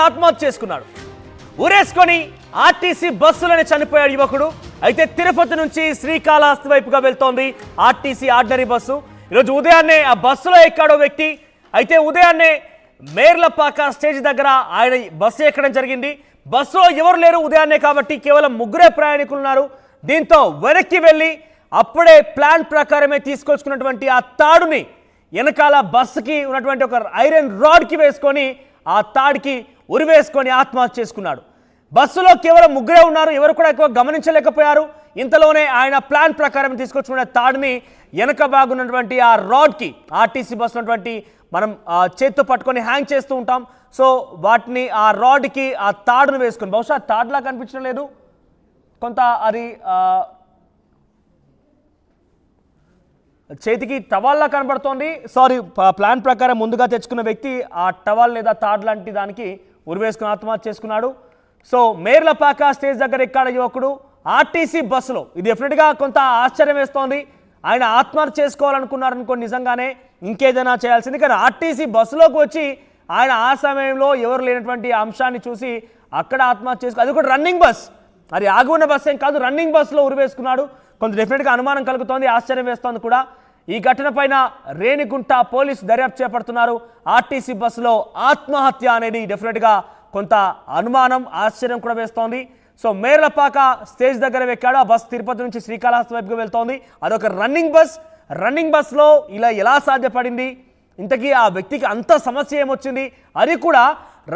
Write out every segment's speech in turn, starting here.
కూడా ఆత్మహత్య చేసుకున్నాడు. ఊరేసుకొని ఆర్టీసీ బస్సులోనే చనిపోయాడు యువకుడు. అయితే తిరుపతి నుంచి శ్రీకాళహస్తి వైపుగా వెళ్తోంది ఆర్టీసీ ఆర్డినరీ బస్సు. ఈరోజు ఉదయాన్నే ఆ బస్సులో ఎక్కాడో వ్యక్తి. అయితే ఉదయాన్నే మేర్లపాక స్టేజ్ దగ్గర ఆయన బస్సు ఎక్కడం జరిగింది. బస్సులో ఎవరు లేరు ఉదయాన్నే కాబట్టి, కేవలం ముగ్గురే ప్రయాణికులు ఉన్నారు. దీంతో వెనక్కి వెళ్ళి అప్పుడే ప్లాన్ ప్రకారమే తీసుకొచ్చుకున్నటువంటి ఆ తాడుని వెనకాల బస్సుకి ఉన్నటువంటి ఒక ఐరన్ రాడ్కి వేసుకొని ఆ తాడికి ఉరివేసుకొని ఆత్మహత్య చేసుకున్నాడు. బస్సులో కేవలం ముగ్గురే ఉన్నారు, ఎవరు కూడా ఎక్కువ గమనించలేకపోయారు. ఇంతలోనే ఆయన ప్లాన్ ప్రకారం తీసుకొచ్చుకున్న తాడుని వెనక బాగున్నటువంటి ఆ రాడ్కి, ఆర్టీసీ బస్సు ఉన్నటువంటి మనం చేత్తో పట్టుకొని హ్యాంగ్ చేస్తూ ఉంటాం, సో వాటిని ఆ రాడ్కి ఆ తాడును వేసుకొని, బహుశా తాడులా కనిపించడం లేదు, కొంత అది చేతికి టవాల్లా కనబడుతోంది. సారీ, ప్లాన్ ప్రకారం ముందుగా తెచ్చుకున్న వ్యక్తి ఆ టవాల్ లేదా తాడు లాంటి దానికి ఉరివేసుకుని ఆత్మహత్య చేసుకున్నాడు. సో మేర్లపాక స్టేజ్ దగ్గర ఎక్కాడ యువకుడు ఆర్టీసీ బస్సులో. ఇది డెఫినెట్గా కొంత ఆశ్చర్యం వేస్తోంది. ఆయన ఆత్మహత్య చేసుకోవాలనుకున్నారనుకోండి, నిజంగానే ఇంకేదైనా చేయాల్సింది. కానీ ఆర్టీసీ బస్సులోకి వచ్చి ఆయన ఆ సమయంలో ఎవరు లేనటువంటి అంశాన్ని చూసి అక్కడ ఆత్మహత్య చేసుకో, అది కూడా రన్నింగ్ బస్, అది ఆగి ఉన్న బస్ ఏం కాదు, రన్నింగ్ బస్సులో ఉరివేసుకున్నాడు. కొంత డెఫినెట్గా అనుమానం కలుగుతోంది, ఆశ్చర్యం వేస్తోంది కూడా. ఈ ఘటన పైన రేణిగుంట పోలీసు దర్యాప్తు చేపడుతున్నారు. ఆర్టీసీ బస్సులో ఆత్మహత్య అనేది డెఫినెట్గా కొంత అనుమానం, ఆశ్చర్యం కూడా వేస్తోంది. సో మేర్లపాక స్టేజ్ దగ్గర ఎక్కాడు. ఆ బస్ తిరుపతి నుంచి శ్రీకాళహస్తి వైపుగా వెళ్తోంది. అదొక రన్నింగ్ బస్. రన్నింగ్ బస్లో ఇలా ఎలా సాధ్యపడింది, ఇంతకీ ఆ వ్యక్తికి అంత సమస్య ఏమొచ్చింది, అది కూడా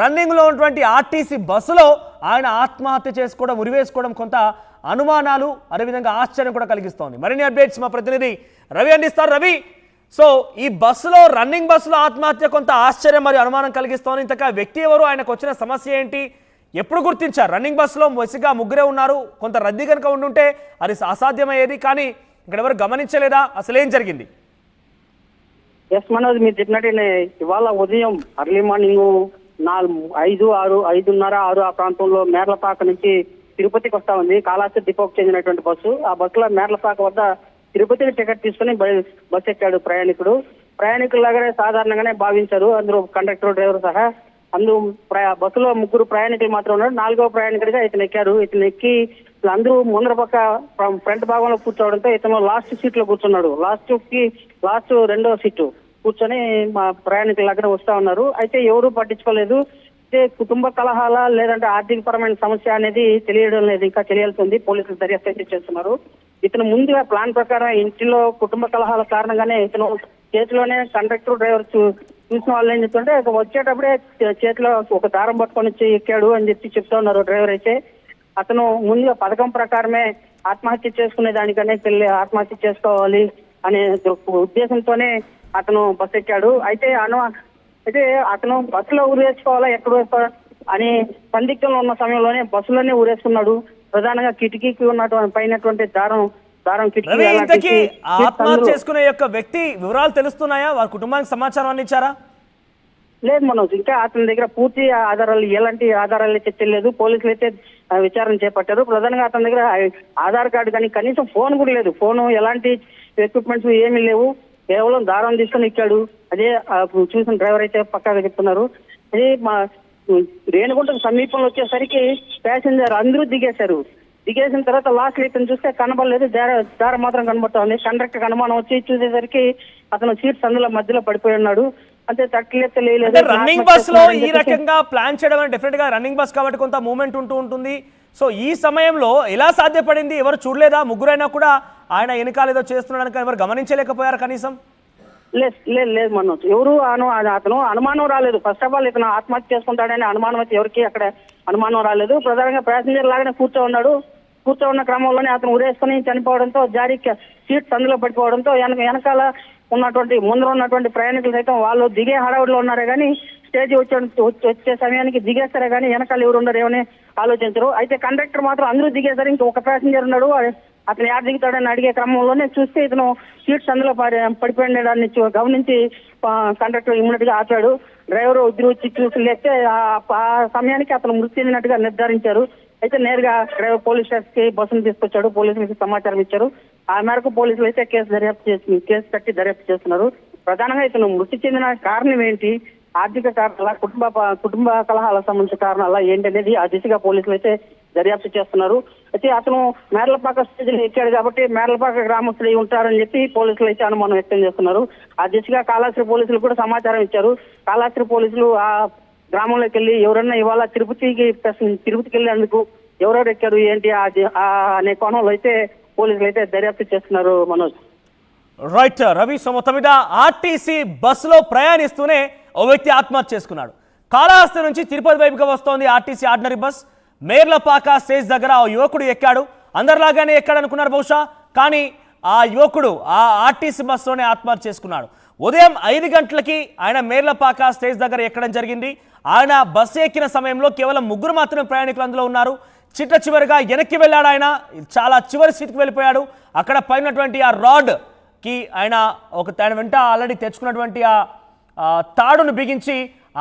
రన్నింగ్లో ఉన్నటువంటి ఆర్టీసీ బస్సులో ఆయన ఆత్మహత్య చేసుకోవడం, ఉరివేసుకోవడం కొంత అనుమానాలు, అదేవిధంగా ఆశ్చర్యం కూడా కలిగిస్తోంది. మరిన్ని అప్డేట్స్ మా ప్రతినిధి రవి అందిస్తారు. రవి, సో ఈ బస్సులో, రన్నింగ్ బస్సులో ఆత్మహత్య కొంత ఆశ్చర్యం మరియు అనుమానం కలిగిస్తోంది. ఇంతకా వ్యక్తి ఎవరు, ఆయనకు వచ్చిన సమస్య ఏంటి, ఎప్పుడు గుర్తించారు? రన్నింగ్ బస్సులో వరుసగా ముగ్గురే ఉన్నారు, కొంత రద్దీ కనుక ఉండుంటే అది అసాధ్యమయ్యేది, కానీ ఇక్కడ ఎవరు గమనించలేదా, అసలేం జరిగింది? ఎస్ మనోజ్, మీరు చెప్పినట్టే ఇవాళ ఉదయం అర్లీ మార్నింగ్ 5:30, 6 ఆ ప్రాంతంలో మేర్లపాక నుంచి తిరుపతికి వస్తా ఉంది. కాళహస్తి డిపోకి చెందినటువంటి బస్సు. ఆ బస్సులో మేర్లపాక వద్ద తిరుపతికి టికెట్ తీసుకుని బస్సు ఎక్కాడు ప్రయాణికుడు. ప్రయాణికుల్లాగానే సాధారణంగానే భావించారు అందులో కండక్టర్, డ్రైవర్ సహా. అందరూ బస్సులో ముగ్గురు ప్రయాణికులు మాత్రం ఉన్నారు. 4వ ప్రయాణికుడిగా ఇతను ఎక్కారు. ఇతను ఎక్కి అందరూ ముందర పక్క ఫ్రంట్ భాగంలో కూర్చోవడంతో ఇతను లాస్ట్ సీట్ లో కూర్చున్నాడు. లాస్ట్ 2వ సీటు కూర్చొని మా ప్రయాణికుల వస్తా ఉన్నారు. అయితే ఎవరూ పట్టించుకోలేదు. కుటుంబ కలహాల లేదంటే ఆర్థిక పరమైన సమస్య అనేది తెలియడం లేదు, ఇంకా తెలియాల్సింది. పోలీసులు దర్యాప్తు అయితే చేస్తున్నారు. ఇతను ముందుగా ప్లాన్ ప్రకారం ఇంటిలో కుటుంబ కలహాల కారణంగానే ఇతను చేతిలోనే కండక్టర్, డ్రైవర్ చూసిన వాళ్ళు ఏం చెప్తుంటే వచ్చేటప్పుడే చేతిలో ఒక దారం పట్టుకొని వచ్చి ఎక్కాడు అని చెప్తా ఉన్నారు డ్రైవర్ అయితే. అతను ముందుగా పథకం ప్రకారమే ఆత్మహత్య చేసుకునే దానికనే ఆత్మహత్య చేసుకోవాలి అనే ఉద్దేశంతోనే అతను బస్సు ఎక్కాడు. అయితే అతను బస్సులో ఊరేసుకోవాలా, ఎక్కడ వేసుకోవాలా అని సందిగ్ధంలో ఉన్న సమయంలోనే బస్సులోనే ఊరేసుకున్నాడు. ప్రధానంగా కిటికీకి ఉన్నటువంటి పైనటువంటి దారం కిటికీ. ఆత్మహత్య చేసుకునే యొక్క వ్యక్తి వివరాలు తెలుస్తున్నాయా? వారి కుటుంబానికి సమాచారం అందించారా? లేదు మనోజ్, ఇంకా అతని దగ్గర పూర్తి ఆధారాలు, ఎలాంటి ఆధారాలు అయితే తెలియదు. పోలీసులు అయితే విచారణ చేపట్టారు. ప్రధానంగా అతని దగ్గర ఆధార్ కార్డు కానీ కనీసం ఫోన్ కూడా లేదు. ఫోను, ఎలాంటి ఎక్విప్మెంట్స్ ఏమీ లేవు. కేవలం దారం తీసుకొని ఎక్కాడు. అదే చూసిన డ్రైవర్ అయితే పక్కాగా చెప్తున్నారు. అదే మా రేణిగుంట సమీపంలో వచ్చేసరికి ప్యాసింజర్ అందరూ దిగేసిన తర్వాత లాస్ట్ ఇతను చూస్తే కనబడలేదు, దారం మాత్రం కనబడుతోంది. కండక్టర్ అనుమానం వచ్చి చూసేసరికి అతను సీట్స్ అందులో మధ్యలో పడిపోయి ఉన్నాడు. అంటే తట్టలేదు. రన్నింగ్ బస్ లో ఈ రకంగా ప్లాన్ చేయడం డెఫినెట్ గా రన్నింగ్ బస్ కాబట్టి కొంత మూవ్మెంట్ ఉంటుంది. సో ఈ సమయంలో ఎలా సాధ్యపడింది? ఎవరు చూడలేదా? ముగ్గురైనా కూడా ఆయన వెనకాల ఏదో చేస్తున్నాడు, ఎవరు గమనించలేకపోయారు కనీసం? లేదు మనోజ్, ఎవరు అతను అనుమానం రాలేదు. ఫస్ట్ ఆఫ్ ఆల్ ఇతను ఆత్మహత్య చేసుకుంటాడని అనుమానం అయితే ఎవరికి అక్కడ అనుమానం రాలేదు. ప్రధానంగా ప్యాసింజర్ లాగానే కూర్చోన్న క్రమంలోనే అతను ఉరేసుకుని చనిపోవడంతో, జారీ సీట్స్ అందులో పడిపోవడంతో వెనకాల ఉన్నటువంటి ముందర ఉన్నటువంటి ప్రయాణికులు సైతం వాళ్ళు దిగే హడావుడిలో ఉన్నారే కానీ స్టేజ్ వచ్చే సమయానికి దిగేస్తారే కానీ వెనకాల ఎవరు ఉన్నారేమని ఆలోచించరు. అయితే కండక్టర్ మాత్రం అందరూ దిగేసరి ఇంక ఒక ప్యాసింజర్ ఉన్నాడు. అతను యాడ్ దిగుతాడని అడిగే క్రమంలోనే చూస్తే ఇతను సీట్స్ అందులో పడిపోయినదాన్ని గమనించి కండక్టర్ ఇమ్మీడియట్ గా ఆపాడు. డ్రైవర్ ఉద్రి వచ్చి చూసి లేస్తే ఆ సమయానికి అతను మృతి చెందినట్టుగా నిర్ధారించారు. అయితే నేరుగా డ్రైవర్ పోలీస్ స్టేషన్ కి బస్సును తీసుకొచ్చాడు. పోలీసులకు సమాచారం ఇచ్చారు. ఆ మేరకు పోలీసులు అయితే కేసు కట్టి దర్యాప్తు చేస్తున్నారు. ప్రధానంగా ఇతను మృతి చెందిన కారణం ఏంటి, ఆర్థిక కారణాల కుటుంబ కలహాలకు సంబంధించిన కారణాల ఏంటనేది ఆ దిశగా పోలీసులు అయితే దర్యాప్తు చేస్తున్నారు. అయితే అతను మేర్లపాక స్టేజ్ని ఎక్కాడు కాబట్టి మేర్లపాక గ్రామస్తులు ఉంటారని చెప్పి పోలీసులు అయితే అనుమానం వ్యక్తం చేస్తున్నారు. ఆ దిశగా కాళహస్తి పోలీసులు కూడా సమాచారం ఇచ్చారు. కాళహస్తి పోలీసులు ఆ గ్రామంలోకి వెళ్ళి ఎవరన్నా ఇవాళ తిరుపతికి వెళ్ళేందుకు ఎవరెవరు ఎక్కారు ఏంటి అనే కోణంలో అయితే పోలీసులు అయితే దర్యాప్తు చేస్తున్నారు. మనోజ్, రైట్ రవి. సో మొత్తం మీద ఆర్టీసీ బస్సులో ప్రయాణిస్తూనే ఓ వ్యక్తి ఆత్మహత్య చేసుకున్నాడు. కాళహస్తి నుంచి తిరుపతి వైపుగా వస్తోంది RTC ordinary bus. Merlapaka stage దగ్గర ఆ యువకుడు ఎక్కాడు. అందరిలాగానే ఎక్కాడు అనుకున్నారు బహుశా, కానీ ఆ యువకుడు ఆ ఆర్టీసీ బస్సులోనే ఆత్మహత్య చేసుకున్నాడు. ఉదయం 5 గంటలకి ఆయన మేర్లపాక స్టేజ్ దగ్గర ఎక్కడం జరిగింది. ఆయన బస్సు ఎక్కిన సమయంలో కేవలం 3 మాత్రమే ప్రయాణికులు అందులో ఉన్నారు. చివరిగా వెనక్కి వెళ్ళాడు. ఆయన చాలా చివరి సీట్కి వెళ్ళిపోయాడు. అక్కడ పైనటువంటి ఆ రాడ్కి ఆయన వెంట ఆల్రెడీ తెచ్చుకున్నటువంటి ఆ తాడును బిగించి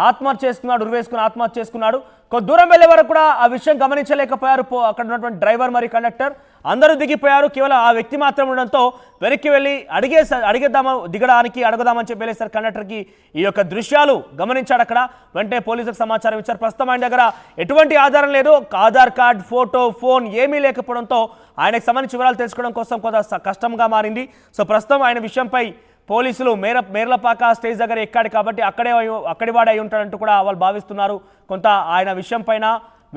ఆత్మహత్య చేసుకున్నాడు. ఉరివేసుకుని ఆత్మహత్య చేసుకున్నాడు. కొద్ది దూరం వెళ్ళే వరకు కూడా ఆ విషయం గమనించలేకపోయారు అక్కడ ఉన్నటువంటి డ్రైవర్ మరియు కండక్టర్. అందరూ దిగిపోయారు. కేవలం ఆ వ్యక్తి మాత్రం ఉండడంతో వెనక్కి వెళ్ళి అడుగుదామని చెప్పి వెళ్ళేసారు కండక్టర్కి. ఈ యొక్క దృశ్యాలు గమనించాడు అక్కడ. వెంటనే పోలీసులకు సమాచారం ఇచ్చారు. ప్రస్తుతం ఆయన దగ్గర ఎటువంటి ఆధారం లేదు. ఆధార్ కార్డ్, ఫోటో, ఫోన్ ఏమీ లేకపోవడంతో ఆయనకు సంబంధించిన వివరాలు తెలుసుకోవడం కోసం కొంత కష్టంగా మారింది. సో ప్రస్తుతం ఆయన విషయంపై పోలీసులు మేర్లపాక స్టేజ్ దగ్గర ఎక్కాడు కాబట్టి అక్కడి వాడే అయి ఉంటాడంటూ కూడా వాళ్ళు భావిస్తున్నారు. కొంత ఆయన విషయం పైన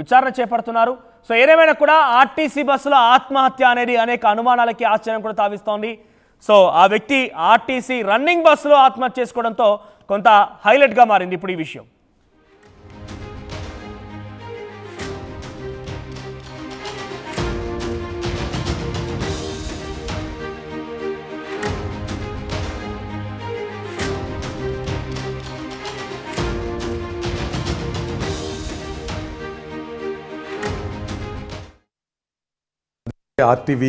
విచారణ చేపడుతున్నారు. సో ఏదేమైనా కూడా ఆర్టీసీ బస్సులో ఆత్మహత్య అనేది అనేక అనుమానాలకి ఆశ్చర్యం కూడా తావిస్తోంది. సో ఆ వ్యక్తి ఆర్టీసీ రన్నింగ్ బస్సులో ఆత్మహత్య చేసుకోవడంతో కొంత హైలైట్గా మారింది ఇప్పుడు ఈ విషయం. RTV